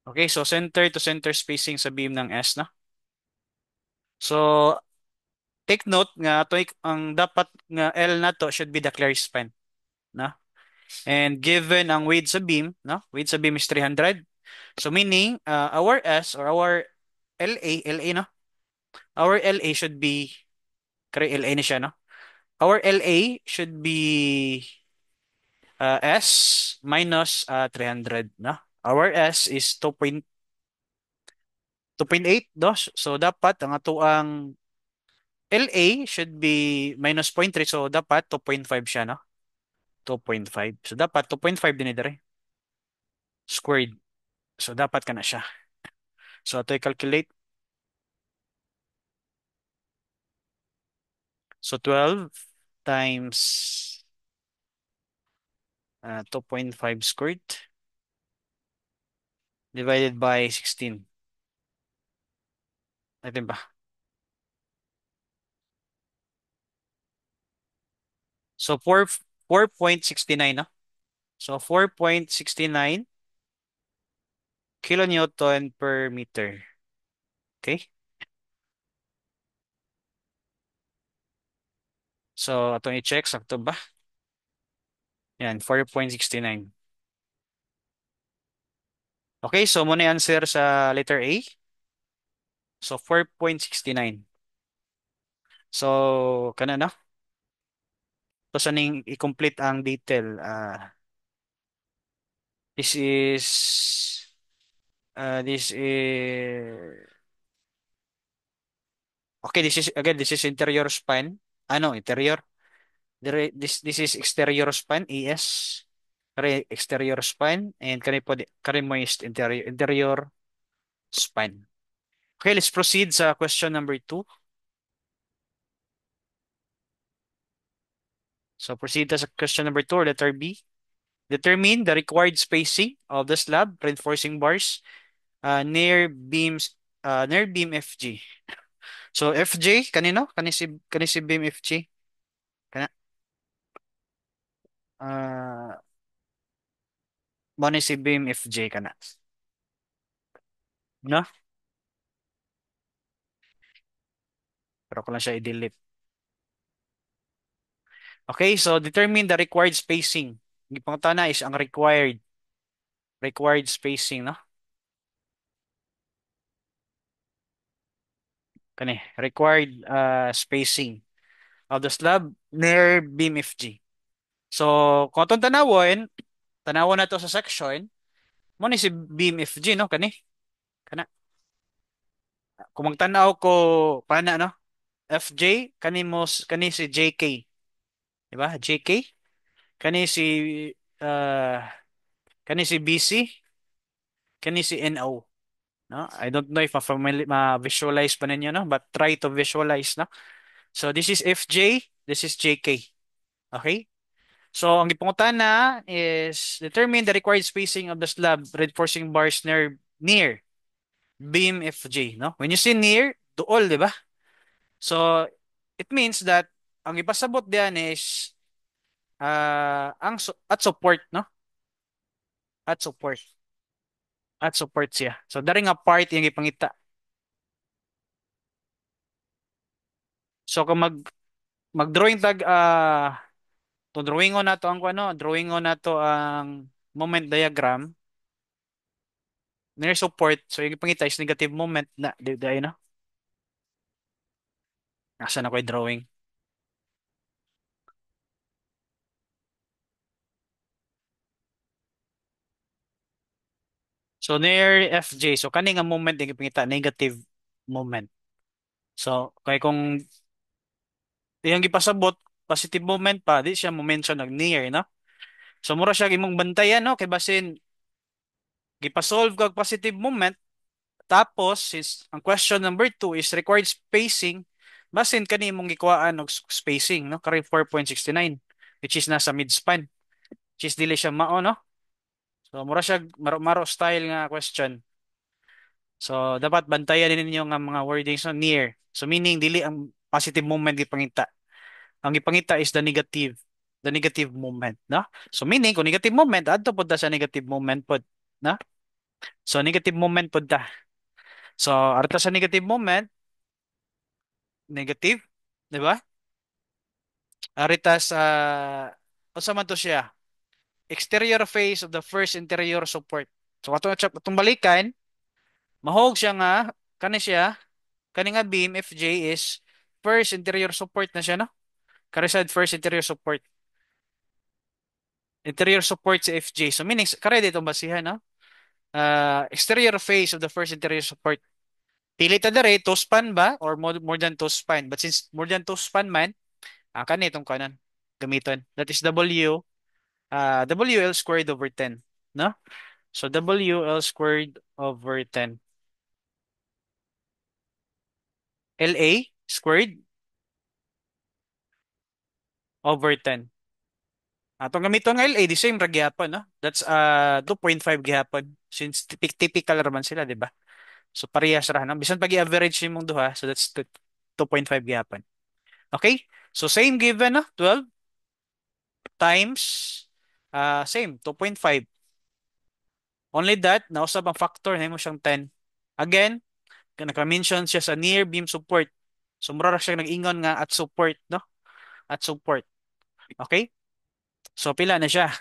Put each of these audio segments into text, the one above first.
Okay, so center to center spacing sa beam ng S, no? So, take note nga ang dapat nga L na to should be the clear span, no? And given ang width sa beam, no? Width sa beam is 300. So meaning our S or our LA, no? Our LA should be kare LA ni siya, no? Our LA should be S minus 300, no? Our S is 2.8, no? So dapat ang ato ang LA should be minus 0.3, so dapat 2.5 siya, no? 2.5. So dapat 2.5 din dire squared. So dapat ka na siya. So ato i-calculate. So 12 times 2.5 squared divided by 16. Ito ba? So 4.69, no? So 4.69 kilonewton per meter. Okay? So atong i-check sakto ba? Yan, 4.69. Okay, so muna yung answer sa letter A. So 4.69. So kana na. So saning i-complete ang detail. This is this is okay, this is again this is interior span. Ano, interior. This is exterior span, ES. Kare exterior span and kare mo is interior span. Okay, let's proceed sa question number 2. So proceed sa question number 2, letter B. Determine the required spacing of the slab reinforcing bars near beam FG. So FJ kanino? Kani si beam FG. Kana mo ni si beam FJ kana. No? Pero ko lang siya i-delete. Okay, so determine the required spacing. Ang ipangutana is ang required spacing, no? Kani, required spacing of the slab near beam FG. So, kung itong tanawon na to sa section, mo ni si beam FG, no? Kana. Kung magtanaw ko, pana, no? FJ, kani si JK. Di ba? JK. Kani si, uh, kani si BC. Kani si NO. No? I don't know if ma-visualize pa ninyo, no? But try to visualize, no? So, this is FJ, this is JK. Okay? So, ang ipangutana is determine the required spacing of the slab reinforcing bars near beam FJ, no? When you say near, duol, di ba? So, it means that ang ipasabot diyan is at support, no? At support. At support siya. So, dari nga part yung ipangita. So, kung mag-drawing to drawing on nato ang ano, drawing on nato ang moment diagram near support. So, yung ipangita is negative moment na, di no? Nasaan ako yung drawing? So, near FJ. So, kani nga moment yung ipangita, negative moment. So, kay kung yung ipasabot, positive moment pa, di siya mo mention nag near, no? So, mura siya imong bantayan, no? Kay basin, gipasolve kag positive moment, tapos, ang question number 2 is required spacing, basin kani imong gikuhaan og spacing, no? Kari 4.69, which is nasa midspan, which is dili siya mao, no? So, mura siya maro-maro style nga question. So, dapat bantayan din ninyo nga mga wordings no, near. So, meaning, dili ang positive moment gipangita. Ang ipangita is the negative moment, no? So, meaning, kung negative moment, adto po ta sa negative moment po, no? So negative moment pud ta. So arta sa negative moment, negative, di ba? Arita sa unsa man to siya? Exterior face of the first interior support. So atong balikan, mahog siya nga kani siya, kani nga beam FJ is first interior support na siya no? Karisad first interior support. Interior support sa FJ. So meaning kare dito basihan no? Exterior face of the first interior support. Pili ta dere to span ba or more than to span. But since more than to span man, kani itong kanan gamiton. That is WL squared over 10. No? So WL squared over 10. LA squared over 10. Atong gamiton nga LA, the same ra gyapon, no? That's 2.5 gyapon. Since typical raman sila, di ba? So parehas ra, no? Bisan pag i-average nimong duha, so that's 2.5 gyapon. Okay? So same given, no? 12 times same, 2.5. Only that, nausap ang factor, na mo siyang 10. Again, naka-mention siya sa near beam support. So mura ra siya nag-ingon nga at support, no? At support. Okay? So pila na siya?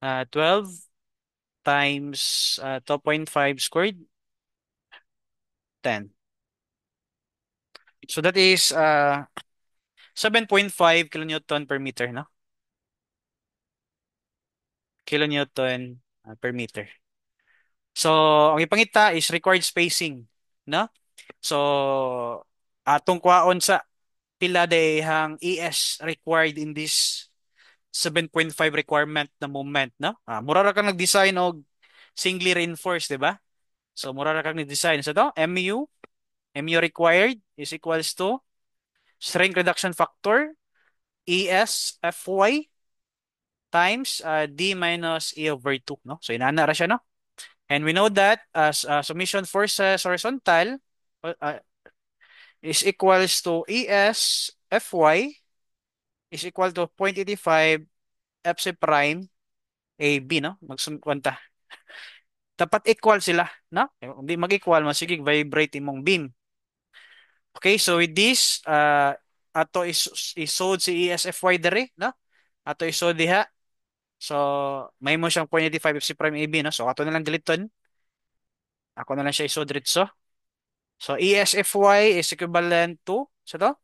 12 times 2.5 squared, 10. So that is 7.5 kilonewton per meter, no? Kilonewton per meter. So, ang ipangita is required spacing, no? So, atong kwaon sa pila dayhang ES required in this 7.5 requirement na moment, no? Mura ra kang nag-design og singly reinforced, di ba? So, mura ra kang nag-design. So, to, MU required is equals to strength reduction factor, ES FY times D minus E over 2, no? So, inana ra siya, no? And we know that as summation forces horizontal uh, is equals to ES FY is equal to 0.85 FC prime AB, no? Magsumkwanta. Dapat equal sila, no? Kung di mag-equal, masigig vibrate imong beam. Okay, so with this, ato isod si ESFY dere, no? Ato isod diha. So, may mo siyang 0.85 FC prime AB, no? So, ato na lang diliton. Ako na lang siya isod dito. So, ESFY is equivalent to, so to?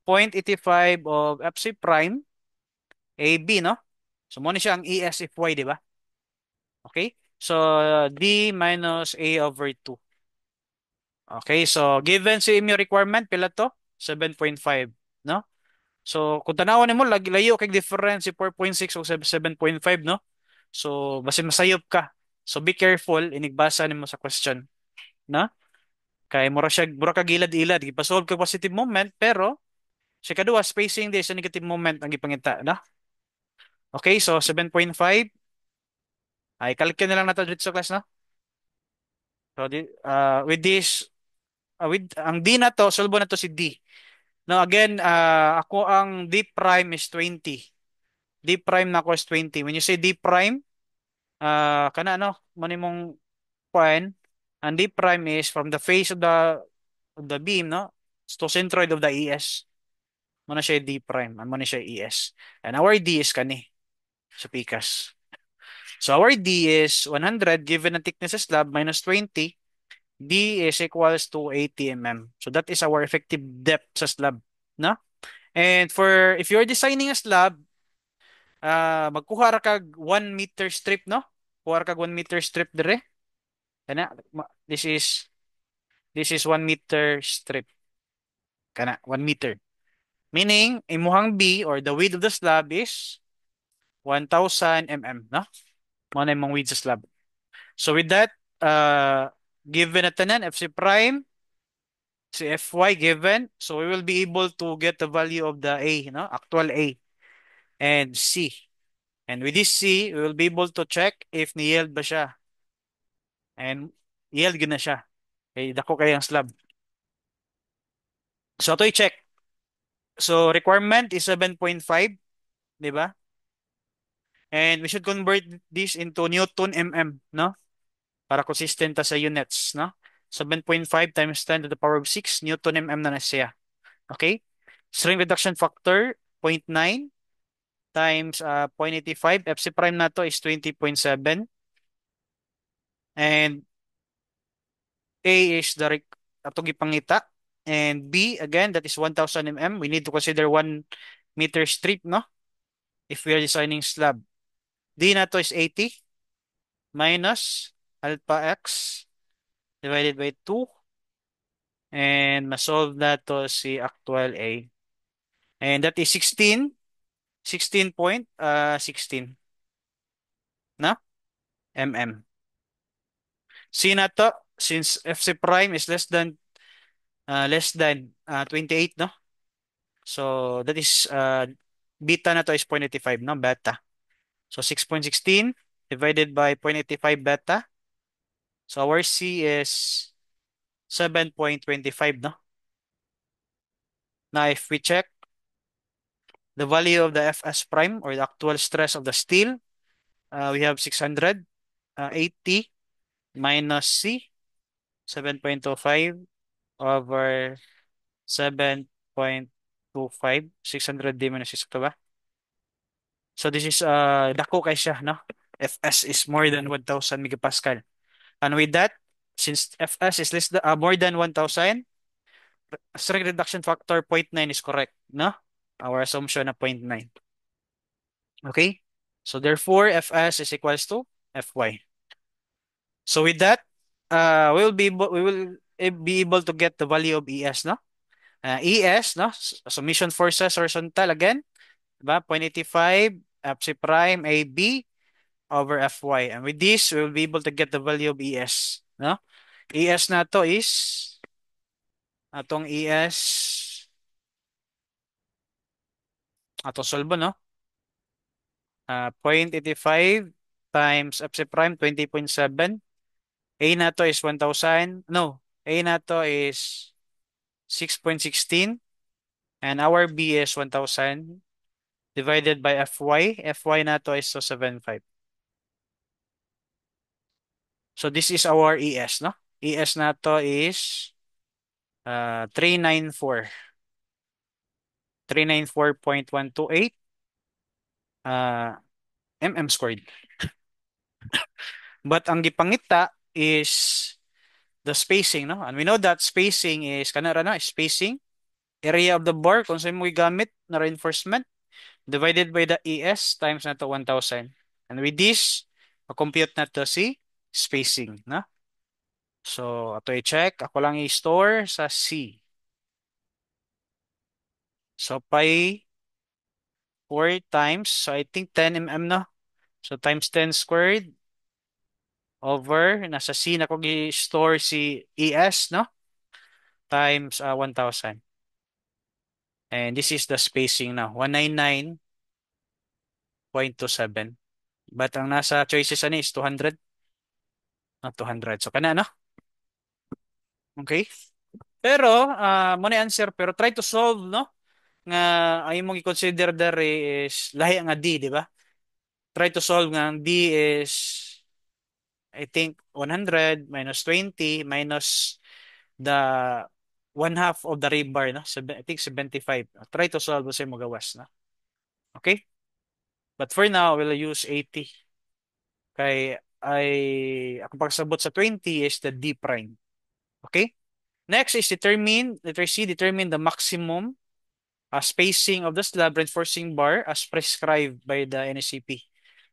0.85 of FC prime AB, no? So, mo ni siya ang ESFY, di ba? Okay? So, D minus A over 2. Okay, so given si imyo requirement, pila to? 7.5, no? So, kung tanawan nimo lagi layo kay difference si 4.6 o 7.5, no? So, basi masayop ka. So, be careful inigbasa nimo sa question, no? Kay mura ka gilad-ilad, gipasolve ka positive moment pero sa kadua spacing di sa negative moment ang gipangita, no? Okay, so 7.5 ay kalkyan na lang nato dito sa class, no? So, with this with ang D na to, solve na to si D. Now again, ako ang D prime is 20. D prime na ako is 20. When you say D prime, kana ano, mani mong point, ang D prime is from the face of the beam, no? To centroid of the ES. Muna siya D prime, muna siya ES. And our D is kani sa pikas. So our D is 100 given the thickness is slab minus 20. D is equals to 80 mm. So that is our effective depth sa slab, no? And for if you're designing a slab, magkuha ra kag 1 meter strip, no? Kuha ra kag 1 meter strip dire. Kana this is 1 meter strip. Kana 1 meter. Meaning imuhang B or the width of the slab is 1,000 mm, no? Mo na imong width sa slab. So with that, given na tanan FC prime, si FY given, so we will be able to get the value of the A, no? Actual A and C. And with this C, we will be able to check if ni-yield ba siya. And yield gina siya. Okay, dako kay ang slab. So ito i-check. So requirement is 7.5, di ba? And we should convert this into Newton mm, no? Para consistent ta sa units, no? 7.5 times 10 to the power of 6 Newton mm na siya. Okay? String reduction factor, 0.9 times 0.85. FC prime na to is 20.7. And A is the atong gipangita. And B, again, that is 1,000 mm. We need to consider 1 meter strip, no? If we are designing slab. D na to is 80 minus alpha x divided by 2. And masolve na to si actual A. And that is 16.16 na mm. C na to, since FC prime is less than 28, no? So that is beta na to is 0.85, no? Beta. So 6.16 divided by 0.85 beta. So our C is 7.25, no? Now if we check the value of the Fs prime or the actual stress of the steel, we have 680 minus C, 7.25 over 7.25, 600D minus 6 to ba? So this is dako kay siya, no? Fs is more than 1,000 megapascal. And with that, since Fs is more than 1,000, strength reduction factor 0.9 is correct, no? Our assumption na 0.9. Okay? So therefore, Fs is equals to Fy. So with that, we will be able to get the value of Es, no? Es, no? Submission forces horizontal again, diba? 0.85 Fc prime AB over Fy. And with this, we will be able to get the value of Es, no? Es na to is atong ato solve, no? 0.85 times Fc prime 20.7. A na to is 1,000. No, A na to is 6.16 and our B is 1,000 divided by Fy. Fy na to is 275. So this is our ES, no? ES na to is 394. 394.128 uh, mm squared. But ang gipangita is the spacing, no? And we know that spacing is kanara na spacing area of the bar kung saan mo gamit na reinforcement divided by the ES times na to 1,000. And with this, compute na to si spacing, no? So, ato i-check. Ako lang i-store sa C. So, pi 4 times. So, I think 10 mm, no? So, times 10 squared over. Nasa C na ko i-store si ES, no? Times 1,000. And this is the spacing now. 199.27. But ang nasa choices ani is 200. Not 200. So, kana, no? Okay. Pero, mo answer. Pero try to solve, no? Nga, ay mong i-consider there is lahi nga D, di ba? Try to solve nga ang D is, I think, 100 minus 20 minus the one half of the rebar, no? I think 75. Try to solve sa mo gawas, no? Okay? But for now, we'll use 80. Kay, ang pagsabot sa 20 is the D prime. Okay? Next is letter C, determine the maximum spacing of the slab reinforcing bar as prescribed by the NSCP.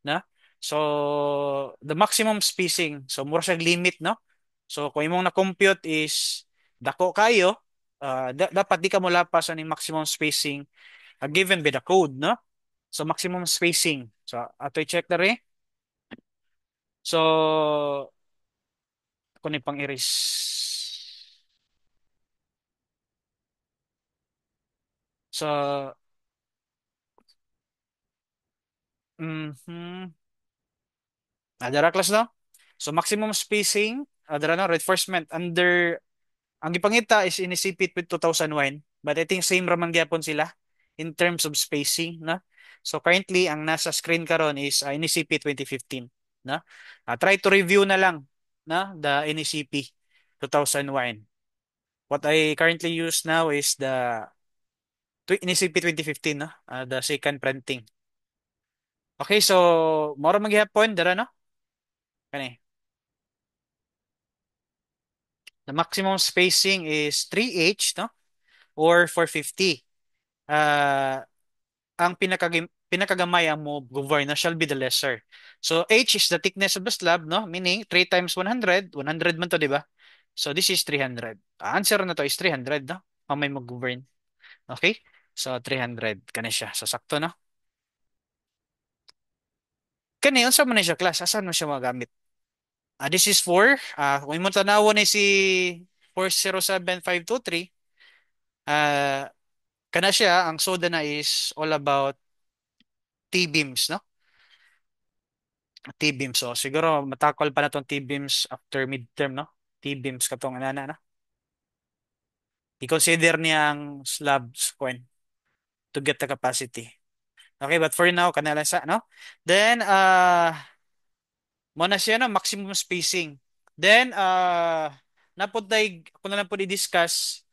Na? So, the maximum spacing. So, mura siya limit, no? So, kung imong na-compute is dako kayo, dapat di ka mo lapas ang maximum spacing given by the code, no? So, maximum spacing. So, ato i-check na rin. So, ako na pang erase. So, mhm. Adara class, no? So, maximum spacing, adara no, reinforcement under, ang gipangita is inisipit with 2001, but I think same raman gyapon sila in terms of spacing, no? So currently ang nasa screen karon is NECP 2015, no? Try to review na lang na the NECP 2001. What I currently use now is the NECP 2015, no? The second printing. Okay, so mora maghihapon dara no? Kani. The maximum spacing is 3H, no? Or 450. Uh, ang pinakagamay ang mo govern na shall be the lesser. So H is the thickness of the slab, no? Meaning 3 times 100, 100 man to, di ba? So this is 300. Answer na to is 300, no? Ang may mag-govern. Okay? So 300 kani siya. So sakto, no? Kani unsa man ni siya class? Asan mo siya magamit? This is for kung imong tanawon ni si 407523, ah kana siya ang soda na is all about T-beams, no? T-beams. So, siguro matakol pa na tong T-beams after midterm, no? T-beams katong anana, no? I-consider niyang slabs coin to get the capacity. Okay, but for now, kanala sa, no? Then, mo na siya, no? Maximum spacing. Then, napod tayo, kung na lang po i-discuss,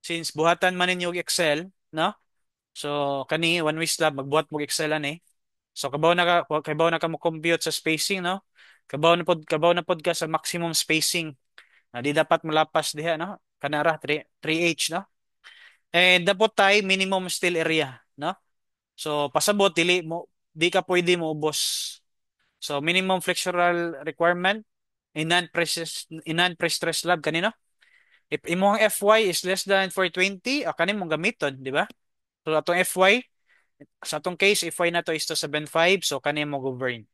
since buhatan man ninyo og Excel, no? So, kani, one way slab, magbuhat mo og Excel, ani. So kabaw na ka mo compute sa spacing, no? Kabaw na pod ka sa maximum spacing. Di dapat molapas diha, no? Kanara 3H, no? And dapat tay minimum still area, no? So pasabot di ka pwede mo ubos. So minimum flexural requirement in non-pre-stress lab kanino? If imong FY is less than 420, kani mong gamiton, di ba? So atong FY sa atong case, FY na to is to 75, so kani mo govern.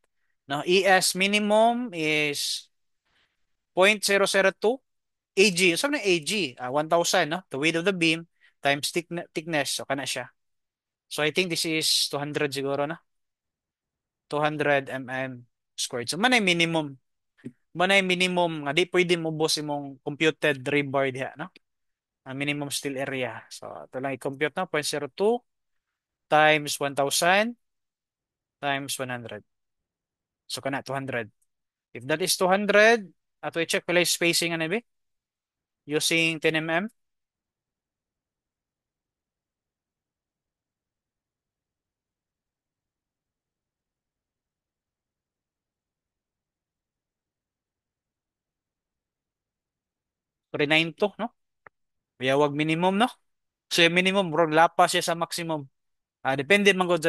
No, ES minimum is 0.002 AG. Sabi na AG, 1,000, no? The width of the beam times thickness. So, kana siya. So, I think this is 200 siguro na. 200 mm squared. So, manay minimum. Manay minimum nga di pwede mo boss imong computed rebar diha, no? Ang minimum steel area. So, ito lang i-compute na. 0.02 times 1,000 times 100. So, kana 200. If that is 200, ato i-check pala yung spacing ano ba? Using 10 mm. Sorry, 9 to, no? Kaya wag minimum, no? So yung minimum, bro, lapas siya sa maximum. Depende man gud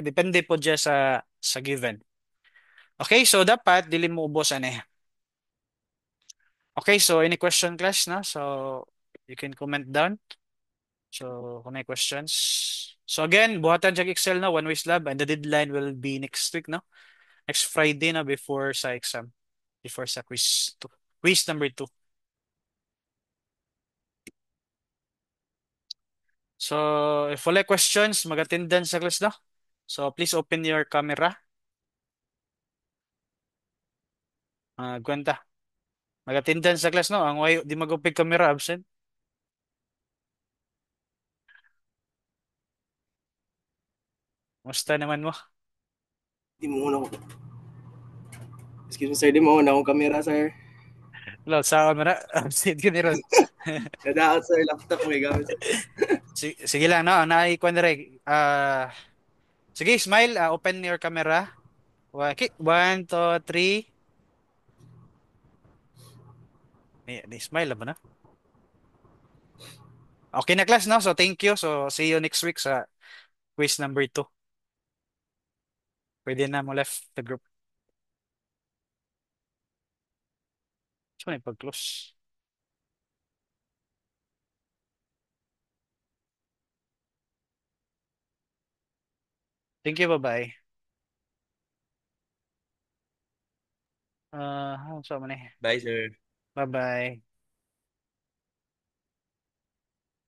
depende po dyan sa given. Okay, so dapat dili mo ubos ani. Okay, so any question class, no? So you can comment down. So kung may questions. So again, buhatan sa Excel na one way lab and the deadline will be next week, no? Next Friday na before sa exam, before sa quiz 2. Quiz number 2. So if wala questions, mag-attendance sa class, no? So please open your camera. Gwenta. Mag-attendance sa class, no? Ang way, di magupig camera, absent. Musta naman mo? Di mo una ko. Excuse me, sir. Di mo una akong camera, sir. Hello, saan mo na? Absent ka ni Ron. Nadaot, sir. Laptop mo gamit, sir. Sige lang, no? Naikuan na rin. Sige, smile. Open your camera. Okay, 1, 2, 3. Smile ba na? Okay na class, no? So, thank you. So, see you next week sa quiz number 2. Pwede na mo left the group. So, pag-close. Thank you, bye-bye. Ano sa mo na eh? Bye, sir. Bye-bye.